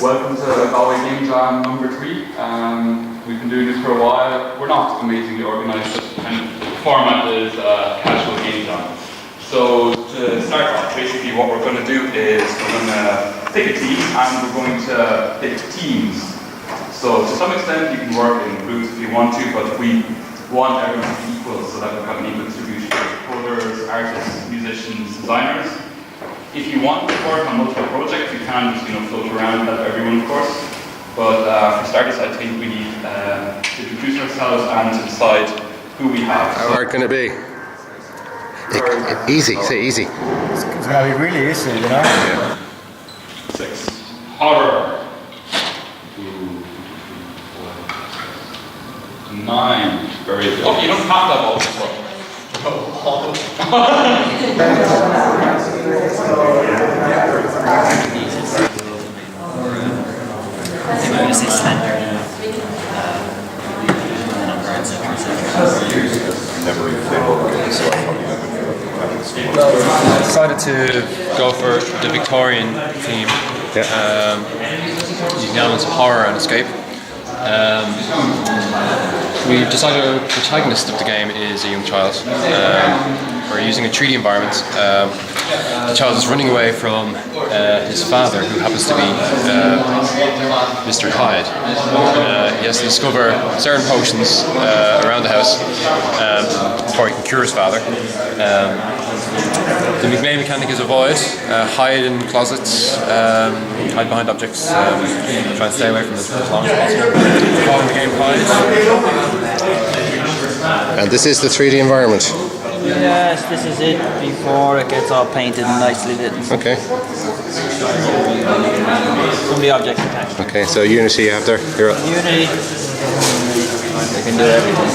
Welcome to Galway Game Jam number 3. We've been doing this for a while. We're not amazingly organised, and the format is casual game jam. So to start off, basically what we're going to do is we're going to pick a team and we're going to pick teams. So to some extent you can work in groups if you want to, but we want everyone to be equal so that we've got an equal distribution of coders, artists, musicians, designers. If you want to work on multiple projects, you can just float around that everyone, of course. But for starters, I think we need to introduce ourselves and to decide who we have. How hard can it be? Easy, say easy. It's going to be really easy, you know? Yeah. 6. Horror. 9. Very good. Oh, you don't have that all before. I decided to go for the Victorian theme, using elements of horror and escape. We decided our protagonist of the game is a young child. We're using a 3D environment. The child is running away from his father, who happens to be Mr. Hyde. He has to discover certain potions around the house before he can cure his father. The main mechanic is avoid, hide in closets, hide behind objects, try and stay away from this as long as possible. Following the game hides. And this is the 3D environment. Yes, this is it before it gets all painted and nicely lit. Okay. Some of the objects attached. Okay, so Unity you have there. Here. Unity. They can do everything.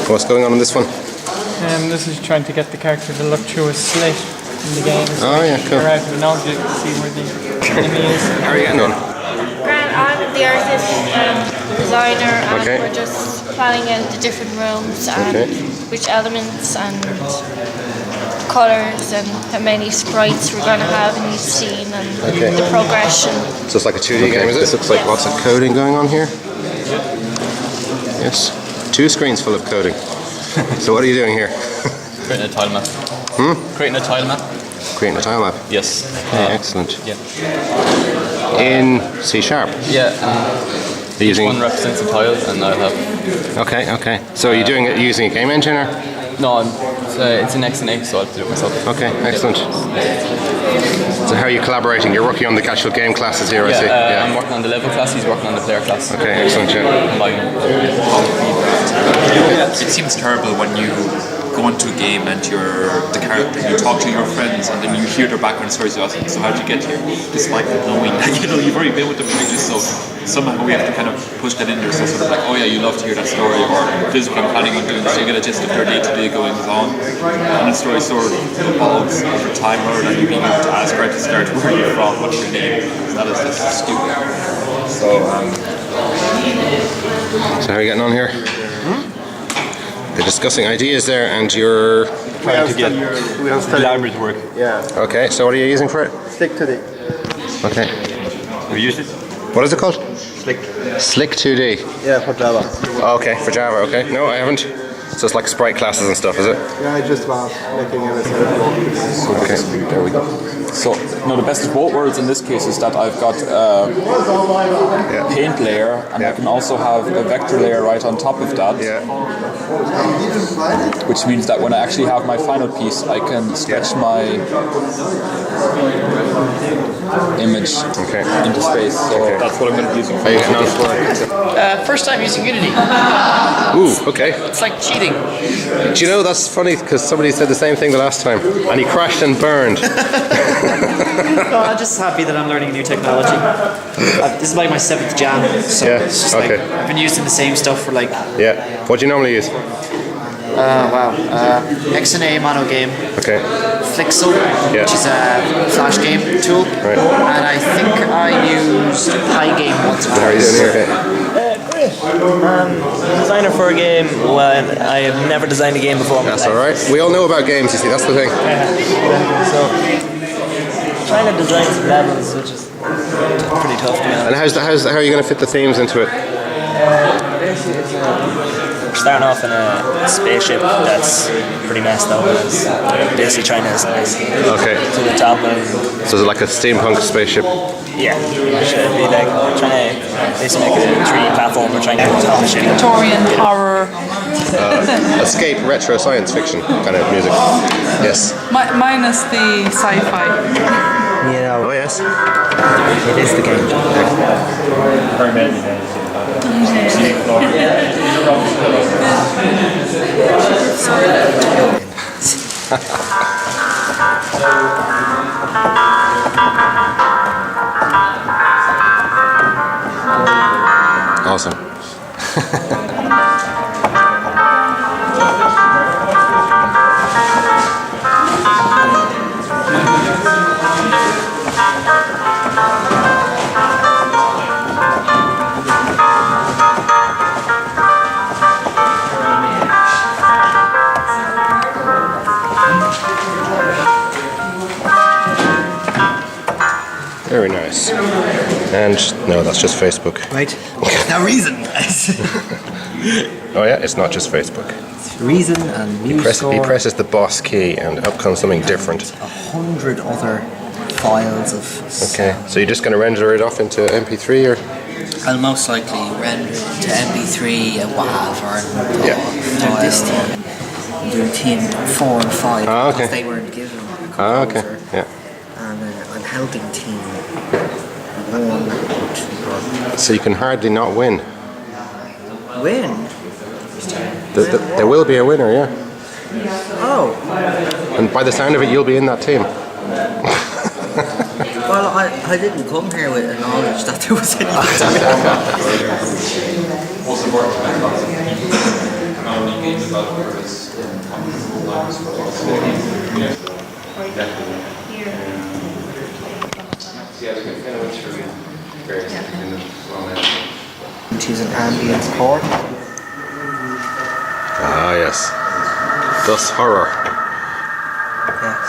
What's going on in this one? This is trying to get the character to look through a slit in the game. So oh yeah, cool. out of an object to see where the enemy is. How are you getting on? Grant, I'm the artist and designer, and Okay. we're just planning out the different rooms and which elements and colours and how many sprites we're going to have in each scene and the progression. So it's like a 2D game, is it? This looks like lots of coding going on here. Yes. 2 screens full of coding. So what are you doing here? Creating a tile map. Creating a tile map? Creating a tile map. Yes. Okay, excellent. Yeah. In C#. Yeah. Using. One represents a tile, and I'll have. Okay. So are you doing it using a game engine or? No, it's an XNA, so I'll have to do it myself. Okay, excellent. So how are you collaborating? You're working on the actual game classes here, I see. I'm working on the level class, he's working on the player class. Okay, excellent, It seems terrible when you go into a game and the character, you talk to your friends and then you hear their background stories. So how did you get here? Despite not knowing that you've already been with them for ages, so somehow we have to kind of push that in there. So sort of like, oh yeah, you love to hear that story, or this is what I'm planning on doing. So you get a gist of their day-to-day goings on, and the story sort of evolves over time rather than you being able to ask right to start where you're from, what's your name. That is just stupid. So how are you getting on here? They're discussing ideas there, and you're Trying to get collaborative work. okay. So what are you using for it? Slick 2D. Okay. We use it? What is it called? Slick. Slick 2D. Yeah, for Java. Okay, for Java. Okay. No, I haven't. So it's like sprite classes and stuff, is it? Yeah, I just was making everything. Okay. There we go. So, no, the best of both worlds in this case is that I've got a paint layer, and I can also have a vector layer right on top of that. Yeah. Which means that when I actually have my final piece, I can stretch my image into space. So that's what I'm going to be using for Are you getting on? First time using Unity. Ooh, okay. It's like cheating. Do you know, that's funny because somebody said the same thing the last time, and he crashed and burned. No, I'm just happy that I'm learning new technology. This is like my 7th jam, so it's just like I've been using the same stuff for like. Yeah. What do you normally use? XNA mono game. Okay. Flixel, which is a flash game tool, and I think I used Pygame once or How are you twice. doing here? Okay. Designer for a game. Well, I have never designed a game before. That's all right. We all know about games, you see. That's the thing. So, trying to design some levels, which is pretty tough to be honest. And how are you going to fit the themes into it? We're starting off in a spaceship that's pretty messed up. It's basically trying to to the top of. So is it like a steampunk spaceship? Yeah, it should be like trying to basically make a 3D platform. We're trying to get on top of the ship. Victorian horror. Escape retro science fiction kind of music. Yes. Minus the sci-fi. You know, Oh yes. it is the game. Awesome. Very nice. And no, that's just Facebook. Right? Now reason. Oh yeah, it's not just Facebook. It's reason and news He presses the boss key and up comes something different. 100 other files of. Okay, so you're just going to render it off into MP3 or? I'll most likely render it to MP3, a WAV, or do this team. Do team 4 and 5 okay. because they weren't given a composer. Okay, yeah. And I'm helping team 1. So you can hardly not win. Win? There will be a winner, yeah. Oh. And by the sound of it, you'll be in that team. Well, I didn't come here with the knowledge that there was anything Most important can only game developers Choose an ambient chord. Ah, yes. Thus horror. Yes.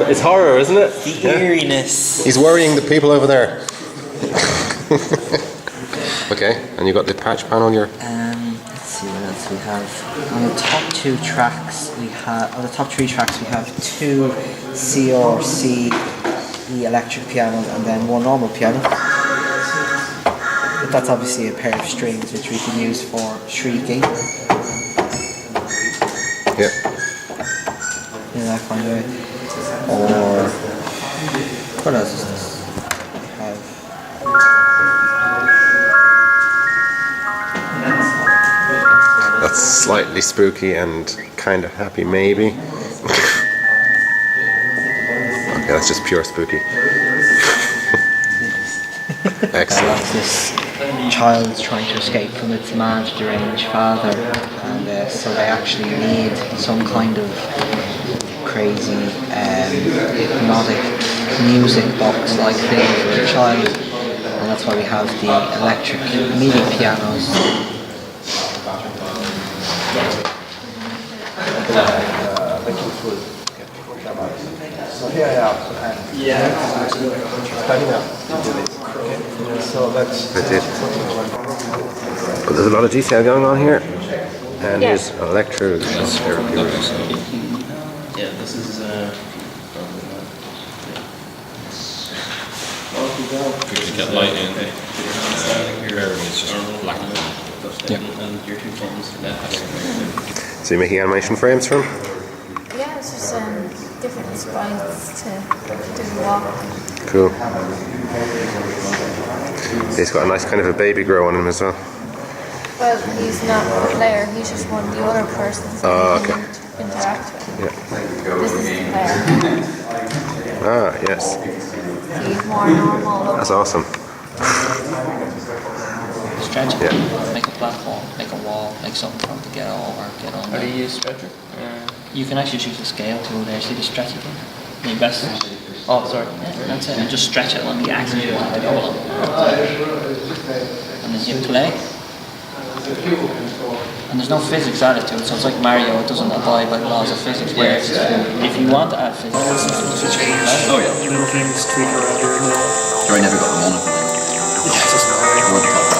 It's horror, isn't it? The eeriness. He's worrying the people over there. Okay, and you got the patch panel here. Let's see what else we have. On the top 2 tracks, on the top 3 tracks, we have 2 C or C electric pianos and then 1 normal piano. But that's obviously a pair of strings which we can use for shrieking. Yeah. In that kind of way. Or what else is this? We have that's slightly spooky and kind of happy, maybe. Okay, that's just pure spooky. Excellent. This child is trying to escape from its mad, deranged father, and so they actually need some kind of crazy, hypnotic music box-like thing for the child, and that's why we have the electric MIDI pianos. But there's a lot of detail going on here, and here's electrode. Yeah, this is. If you get light in, it's just black. So you're making animation frames for him? Yeah, it's just different sprites to do the walk. Cool. He's got a nice kind of a baby grow on him as well. Well, he's not a player, he's just one of the other persons that you can interact with. Yeah. This is the player. Ah, yes. So he's more normal. That's awesome. Stretch. Yeah. Make a platform, make a wall, make something for him to get over, get on. How do you use stretcher? You can actually choose a scale tool there. See the stretch again? You press Oh, sorry. Yeah, that's it. And just stretch it on the axis you want it to go along. And then you play. And there's no physics added to it, so it's like Mario, it doesn't abide by the laws of physics. Whereas if you want to add physics, Oh yeah. Sure, I never got the monocle. It's just one top.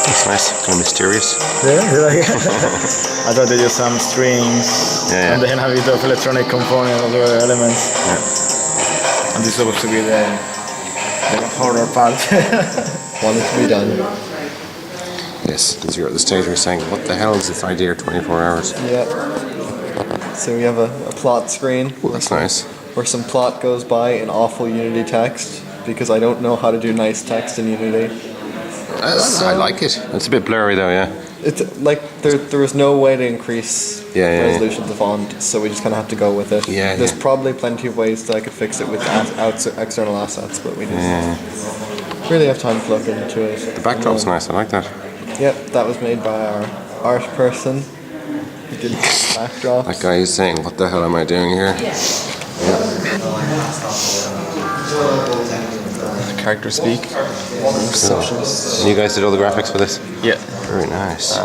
That's nice, kind of mysterious. Yeah, like I thought they just some strings and then have it of electronic component of the elements. Yeah. And this is supposed to be the horror part. Want it to be done. Yes, because you're at the stage where you're saying, what the hell is this idea 24 hours? Yeah. So we have a plot screen. Oh, that's nice. Where some plot goes by in awful Unity text, because I don't know how to do nice text in Unity. I like it. It's a bit blurry though, yeah. It's like there was no way to increase resolution of the font, so we just kind of have to go with it. There's probably plenty of ways that I could fix it with external assets, but we just really have time to look into it. The backdrop's nice, I like that. Yep, that was made by our art person who did the backdrop. That guy is saying, what the hell am I doing here? Character speak. And you guys did all the graphics for this? Yeah. Very nice.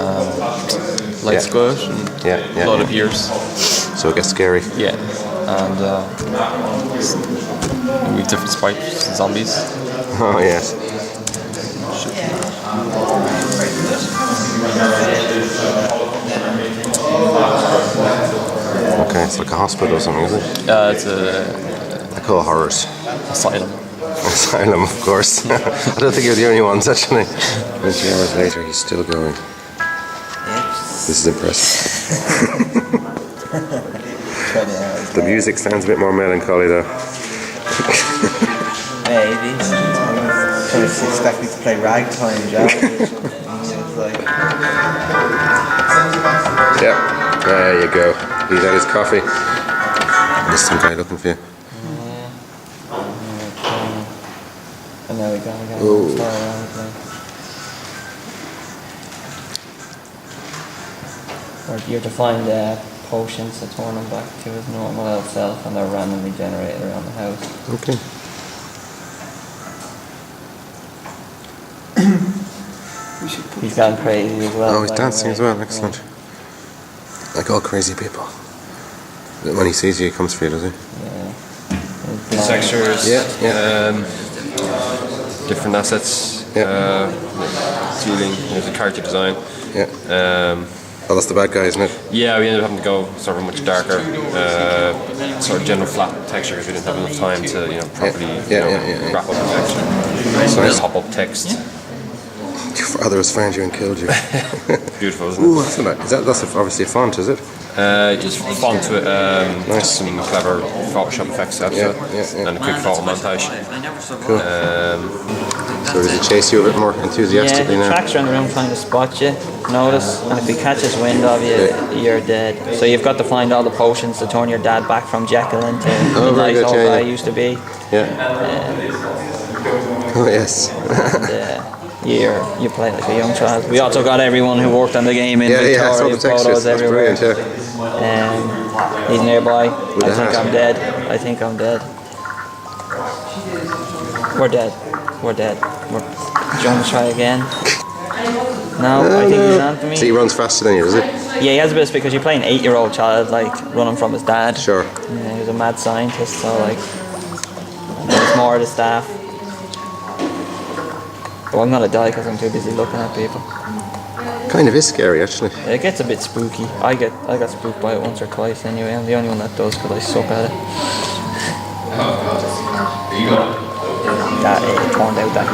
Lights good. And a lot of ears. So it gets scary. Yeah. And we have different spikes and zombies. Oh yes. Okay, it's like a hospital or something, is it? It's a... They call horrors. Asylum. Asylum, of course. I don't think you're the only ones, actually. 20 hours later, he's still going. This is impressive. The music sounds a bit more melancholy, though. Maybe. Kind of expect me to play ragtime jazz. Yeah, there you go. He's had his coffee. There's some guy looking for you. And there we go again. Or you have to find potions to turn them back to his normal self, and they're randomly generated around the house. Okay. He's gone crazy as well. Oh, he's dancing as well, excellent. Yeah. Like all crazy people. When he sees you, he comes for you, does he? Yeah. Textures. Yeah. Different assets. Ceiling. There's a character design. Yeah. Oh, that's the bad guy, isn't it? Yeah, we ended up having to go sort of much darker, sort of general flat texture because we didn't have enough time to, properly wrap up the texture. So nice. Pop-up text. Your father has found you and killed you. Beautiful, isn't it? Ooh, that's obviously a font, is it? Just font to it, nice. Some clever Photoshop effects after and a quick photo montage. Cool. So does he chase you a bit more enthusiastically now? Yeah, he tracks around the room trying to spot you, notice, and if he catches wind of you, you're dead. So you've got to find all the potions to turn your dad back from Jekyll into the nice old guy he used to be. Yeah. Oh yes. And, you play like a young child. We also got everyone who worked on the game in Victoria, I saw the textures. That's brilliant, he's nearby. I think I'm dead. We're dead. Do you want to try again? No, I think he's on to me. So he runs faster than you, does he? Yeah, he has a bit because you play an 8-year-old child, like, running from his dad. Sure. Yeah, he was a mad scientist, so, like, there's more of the staff. But I'm gonna die because I'm too busy looking at people. Kind of is scary, actually. It gets a bit spooky. I got spooked by it once or twice anyway. I'm the only one that does because I suck at it. That it turned out that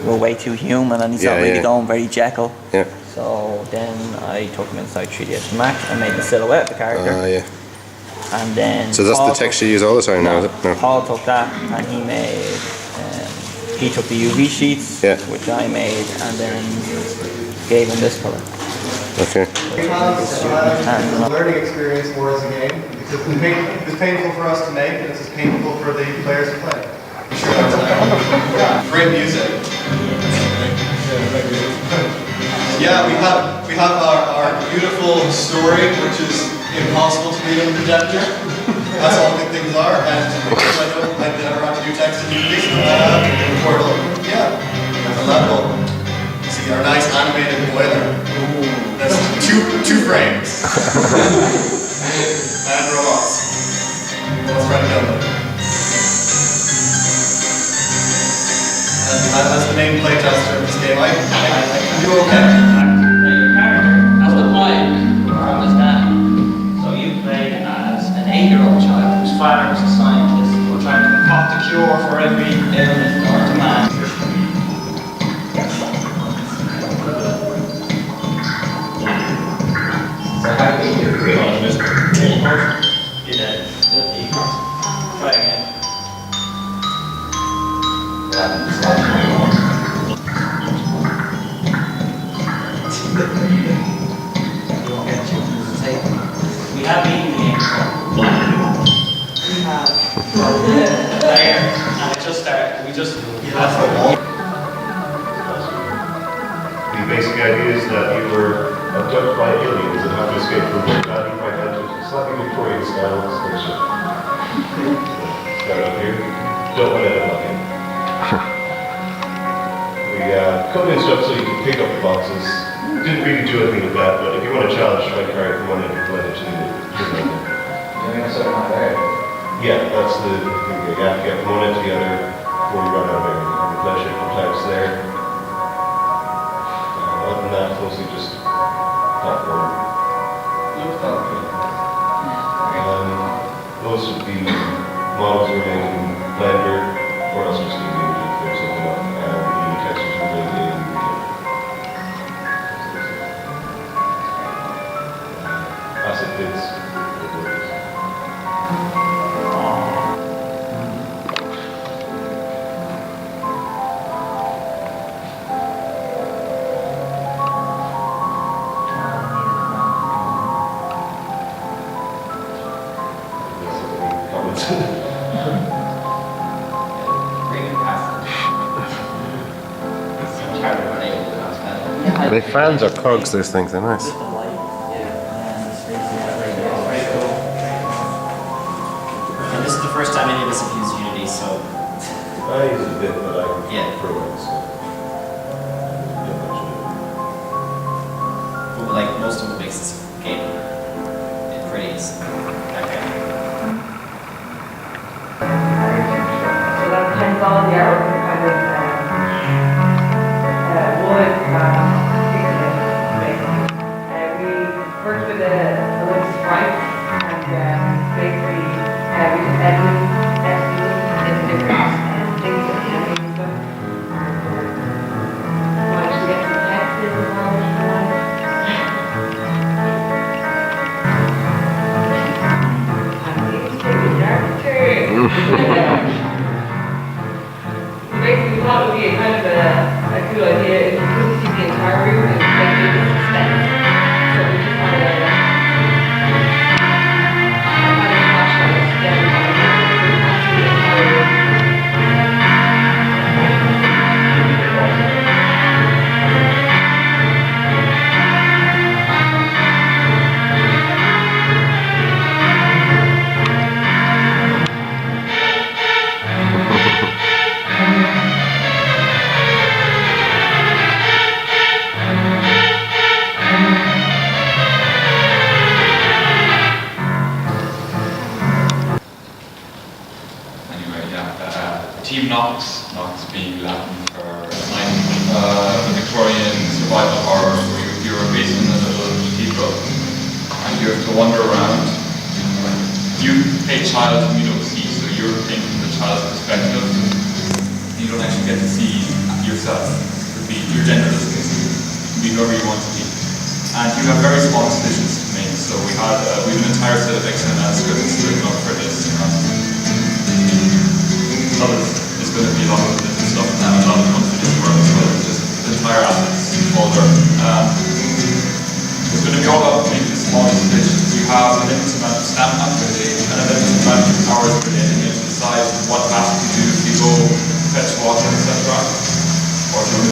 we're way too human and he's not really going very Jekyll. Yeah. So then I took him inside 3ds Max and made the silhouette of the character. Yeah. And then so that's the text you use all the time now, is it? No. Paul took that and he made. He took the UV sheets, which I made, and then gave him this color. Okay. The learning experience more as a game. It's painful for us to make, and it's as painful for the players to play. Great music. Yeah, we have our beautiful story, which is impossible to read on the projector. That's all good things are, and because I never have to do text immediately, portal, yeah, a level. See our nice animated boiler. That's two frames. And robots. Let's try to go. As the main playtester of this game, I can do okay. That's the point. Understand? So you played as an 8-year-old child whose father was a scientist. We're trying to concoct a cure for every ailment known to man. So how do you agree on this? You did. Try again. We have eaten the game. We have. There. And it just started. We just. The basic idea is that you were abducted by aliens and have to escape from the badly fragmented, slightly Victorian style spaceship. Start up here. Don't want to end up here. We cut in stuff so you can pick up the boxes. Didn't really do anything with that, but if you want a challenge, try and carry from one end to the other to the yeah, that's the thing. You have to get from one end to the other before you run out of air. And the pleasure complex there. Other than that, it's mostly just platform. Most of the models were made in Blender, or else just in the image if there's something up, and the textures were made in asset bits. Are they fans or cogs, those things? They're nice. And this is the first time any of us have used Unity, so. I use it a bit, but I program, so. But like most of what makes this game pretty easy. Okay. So that depends on the hour kind of wood, we worked with a wood sprite and basically we just edited in different things that we use them. Wanted to get some text in as well if you want. Basically, we thought it would be a kind of a cool idea if you couldn't see the entire room and like it was suspense. So we just had a flashlight to get everybody so you can't see the entire room. Team Nox, Nox being Latin for the Victorian survival horror, where you're based in a little cathedral and you have to wander around. You play child whom you don't see, so you're playing from the child's perspective. You don't actually get to see yourself. It could be your gender doesn't be whoever you want to be. And you have very small decisions to make, so we have an entire set of XML scripts written up for this. There's going to be a lot of different stuff and a lot of confidence work as well. It's just the entire assets folder. It's going to be all about making the smallest decisions. You have a limited amount of stamina per day and a limited amount of hours per day, and you have to decide what tasks you do if you go fetch water, etc.